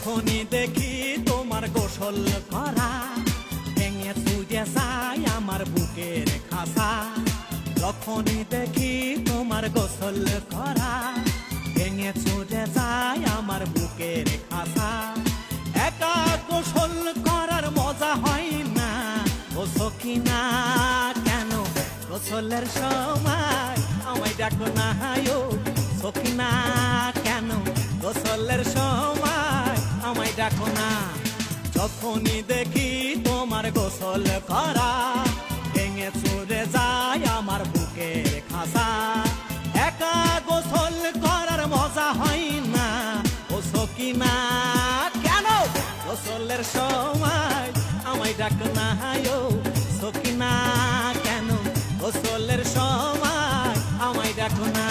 যখনই দেখি তোমার গোসল করা ভেঙে চুরে যায় আমার বুকের খাসা। যখনই দেখি তোমার গোসল করা ভেঙে চুরে যায় আমার বুকের খাসা। একা গোসল করার মজা হয় না ও সখিনা, কেন গোসলের সময় আমায় ডাকো না ও সখিনা, কেন গোসলের সময় আমায় ডাকো না। যখনই দেখি তোমার গোসল করা ভেঙে চুরে যায় আমার বুকের খাসা। একা গোসল করার মজা হয় না ও সখিনা, কেন গোসলের সময় আমায় ডাকো না ও সখিনা, কেন গোসলের সময় আমায় ডাকো না।